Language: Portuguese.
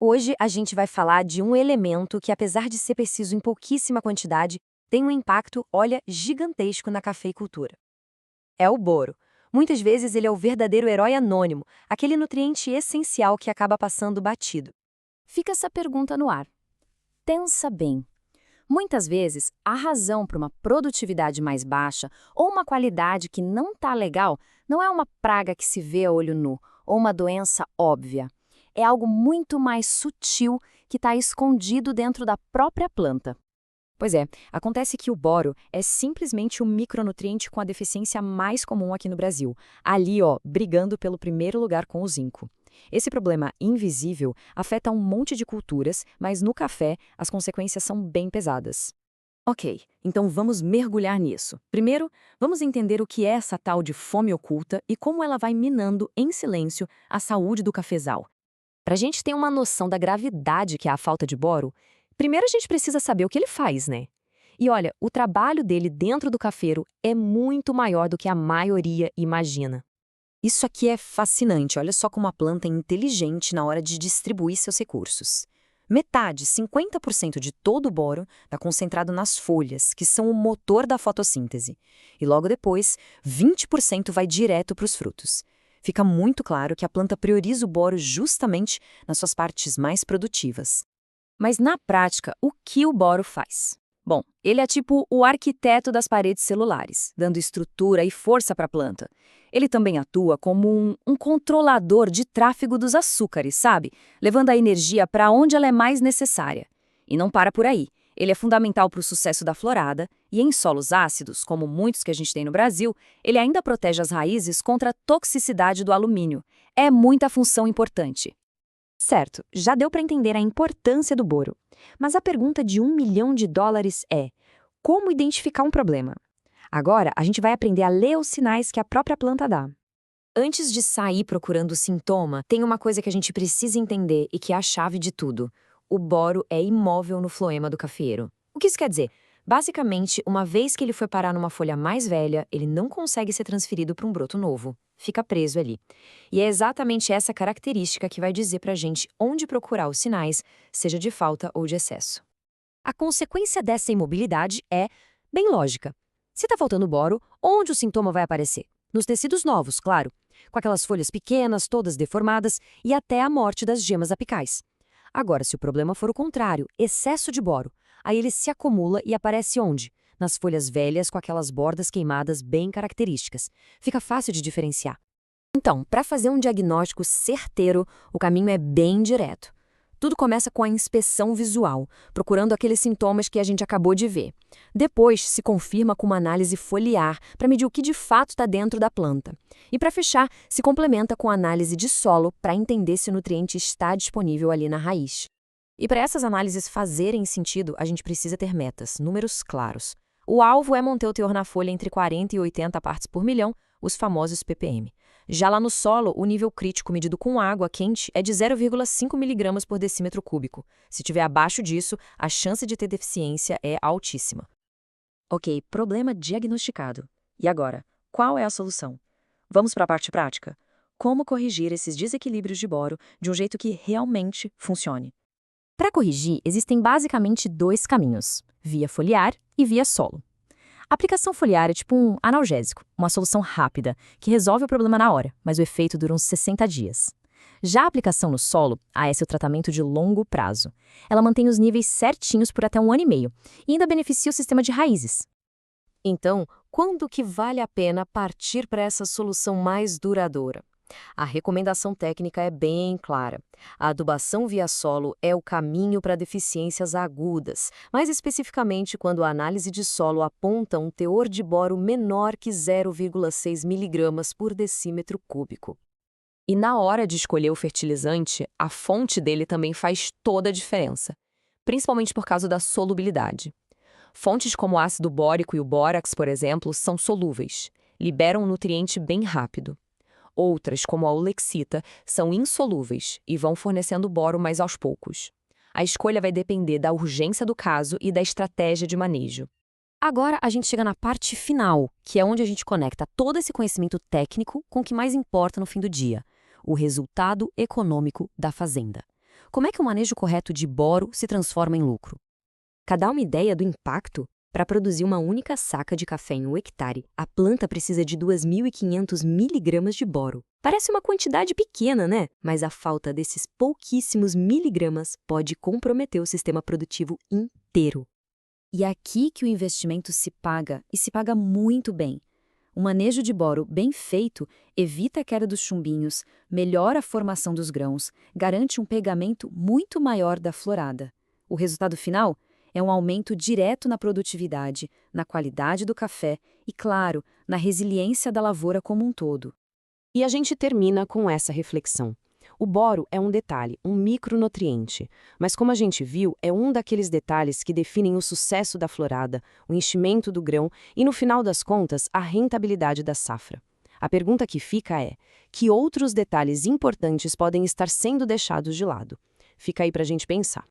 Hoje a gente vai falar de um elemento que, apesar de ser preciso em pouquíssima quantidade, tem um impacto, olha, gigantesco na cafeicultura. É o boro. Muitas vezes ele é o verdadeiro herói anônimo, aquele nutriente essencial que acaba passando batido. Fica essa pergunta no ar. Pensa bem. Muitas vezes, a razão para uma produtividade mais baixa ou uma qualidade que não está legal não é uma praga que se vê a olho nu ou uma doença óbvia. É algo muito mais sutil que está escondido dentro da própria planta. Pois é, acontece que o boro é simplesmente o micronutriente com a deficiência mais comum aqui no Brasil, ali, ó, brigando pelo primeiro lugar com o zinco. Esse problema invisível afeta um monte de culturas, mas no café as consequências são bem pesadas. Ok, então vamos mergulhar nisso. Primeiro, vamos entender o que é essa tal de fome oculta e como ela vai minando em silêncio a saúde do cafezal. Para a gente ter uma noção da gravidade que é a falta de boro, primeiro a gente precisa saber o que ele faz, né? E olha, o trabalho dele dentro do cafeiro é muito maior do que a maioria imagina. Isso aqui é fascinante, olha só como a planta é inteligente na hora de distribuir seus recursos. Metade, 50% de todo o boro está concentrado nas folhas, que são o motor da fotossíntese. E logo depois, 20% vai direto para os frutos. Fica muito claro que a planta prioriza o boro justamente nas suas partes mais produtivas. Mas na prática, o que o boro faz? Bom, ele é tipo o arquiteto das paredes celulares, dando estrutura e força para a planta. Ele também atua como um controlador de tráfego dos açúcares, sabe? Levando a energia para onde ela é mais necessária. E não para por aí. Ele é fundamental para o sucesso da florada e em solos ácidos, como muitos que a gente tem no Brasil, ele ainda protege as raízes contra a toxicidade do alumínio. É muita função importante. Certo, já deu para entender a importância do boro. Mas a pergunta de US$ 1 milhão é: como identificar um problema? Agora, a gente vai aprender a ler os sinais que a própria planta dá. Antes de sair procurando o sintoma, tem uma coisa que a gente precisa entender e que é a chave de tudo. O boro é imóvel no floema do cafeiro. O que isso quer dizer? Basicamente, uma vez que ele foi parar numa folha mais velha, ele não consegue ser transferido para um broto novo. Fica preso ali. E é exatamente essa característica que vai dizer pra gente onde procurar os sinais, seja de falta ou de excesso. A consequência dessa imobilidade é bem lógica. Se está faltando boro, onde o sintoma vai aparecer? Nos tecidos novos, claro, com aquelas folhas pequenas, todas deformadas e até a morte das gemas apicais. Agora, se o problema for o contrário, excesso de boro, aí ele se acumula e aparece onde? Nas folhas velhas com aquelas bordas queimadas bem características. Fica fácil de diferenciar. Então, para fazer um diagnóstico certeiro, o caminho é bem direto. Tudo começa com a inspeção visual, procurando aqueles sintomas que a gente acabou de ver. Depois, se confirma com uma análise foliar, para medir o que de fato está dentro da planta. E para fechar, se complementa com a análise de solo, para entender se o nutriente está disponível ali na raiz. E para essas análises fazerem sentido, a gente precisa ter metas, números claros. O alvo é manter o teor na folha entre 40 e 80 partes por milhão, os famosos ppm. Já lá no solo, o nível crítico medido com água quente é de 0,5 miligramas por decímetro cúbico. Se estiver abaixo disso, a chance de ter deficiência é altíssima. Ok, problema diagnosticado. E agora, qual é a solução? Vamos para a parte prática. Como corrigir esses desequilíbrios de boro de um jeito que realmente funcione? Para corrigir, existem basicamente dois caminhos: via foliar e via solo. A aplicação foliar é tipo um analgésico, uma solução rápida, que resolve o problema na hora, mas o efeito dura uns 60 dias. Já a aplicação no solo, esse é o tratamento de longo prazo. Ela mantém os níveis certinhos por até 1 ano e meio e ainda beneficia o sistema de raízes. Então, quando que vale a pena partir para essa solução mais duradoura? A recomendação técnica é bem clara. A adubação via solo é o caminho para deficiências agudas, mais especificamente quando a análise de solo aponta um teor de boro menor que 0,6 miligramas por decímetro cúbico. E na hora de escolher o fertilizante, a fonte dele também faz toda a diferença, principalmente por causa da solubilidade. Fontes como o ácido bórico e o bórax, por exemplo, são solúveis, liberam o nutriente bem rápido. Outras, como a ulexita, são insolúveis e vão fornecendo boro mais aos poucos. A escolha vai depender da urgência do caso e da estratégia de manejo. Agora a gente chega na parte final, que é onde a gente conecta todo esse conhecimento técnico com o que mais importa no fim do dia: o resultado econômico da fazenda. Como é que o manejo correto de boro se transforma em lucro? Para dar uma ideia do impacto, para produzir uma única saca de café em 1 hectare, a planta precisa de 2.500 miligramas de boro. Parece uma quantidade pequena, né? Mas a falta desses pouquíssimos miligramas pode comprometer o sistema produtivo inteiro. E é aqui que o investimento se paga, e se paga muito bem. O manejo de boro bem feito evita a queda dos chumbinhos, melhora a formação dos grãos, garante um pegamento muito maior da florada. O resultado final é um aumento direto na produtividade, na qualidade do café e, claro, na resiliência da lavoura como um todo. E a gente termina com essa reflexão. O boro é um detalhe, um micronutriente, mas como a gente viu, é um daqueles detalhes que definem o sucesso da florada, o enchimento do grão e, no final das contas, a rentabilidade da safra. A pergunta que fica é: que outros detalhes importantes podem estar sendo deixados de lado? Fica aí para a gente pensar.